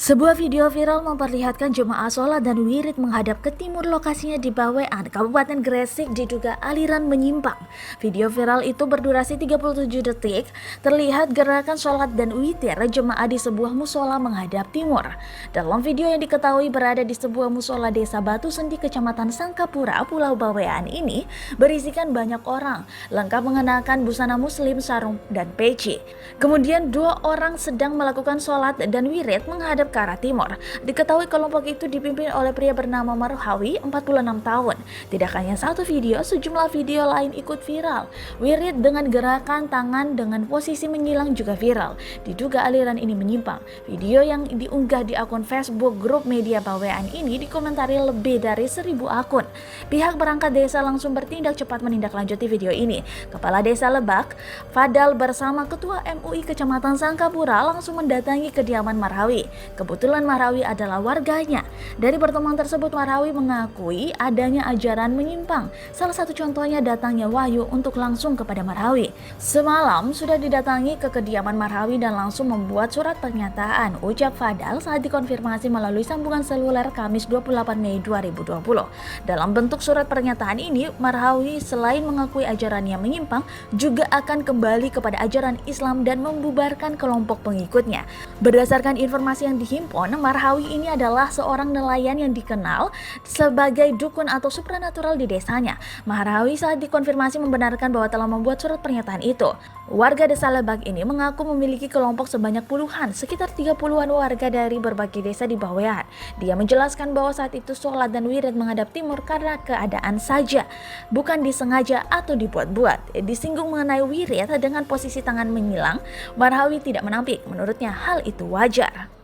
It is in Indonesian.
Sebuah video viral memperlihatkan jemaah sholat dan wirid menghadap ke timur, lokasinya di Bawean, Kabupaten Gresik, diduga aliran menyimpang. Video viral itu berdurasi 37 detik, terlihat gerakan sholat dan witir jemaah di sebuah musola menghadap timur. Dalam video yang diketahui berada di sebuah musola desa Batu Sendi, Kecamatan Sangkapura, Pulau Bawean ini berisikan banyak orang, lengkap mengenakan busana muslim, sarung, dan peci. Kemudian dua orang sedang melakukan sholat dan wirid menghadap ke arah timur. Diketahui kelompok itu dipimpin oleh pria bernama Marhawi, 46 tahun. Tidak hanya satu video, sejumlah video lain ikut viral. Wirid dengan gerakan tangan dengan posisi menyilang juga viral. Diduga aliran ini menyimpang. Video yang diunggah di akun Facebook grup media Bawean ini dikomentari lebih dari 1.000 akun. Pihak perangkat desa langsung bertindak cepat menindaklanjuti video ini. Kepala Desa Lebak, Fadal, bersama Ketua MUI Kecamatan Sangkapura langsung mendatangi kediaman Marhawi. Kebetulan Marhawi adalah warganya. Dari pertemuan tersebut, Marhawi mengakui adanya ajaran menyimpang. Salah satu contohnya datangnya Wahyu untuk langsung kepada Marhawi. Semalam sudah didatangi ke kediaman Marhawi dan langsung membuat surat pernyataan, ucap Fadal saat dikonfirmasi melalui sambungan seluler Kamis 28 Mei 2020. Dalam bentuk surat pernyataan ini, Marhawi selain mengakui ajaran yang menyimpang, juga akan kembali kepada ajaran Islam dan membubarkan kelompok pengikutnya. Berdasarkan informasi yang dihimpun, Marhawi ini adalah seorang nelayan yang dikenal sebagai dukun atau supranatural di desanya. Marhawi saat dikonfirmasi membenarkan bahwa telah membuat surat pernyataan itu. Warga Desa Lebak ini mengaku memiliki kelompok sebanyak puluhan, sekitar 30-an warga dari berbagai desa di Bawean. Dia menjelaskan bahwa saat itu sholat dan wirid menghadap timur karena keadaan saja, bukan disengaja atau dibuat-buat. Disinggung mengenai wirid dengan posisi tangan menyilang, Marhawi tidak menampik. Menurutnya hal itu wajar.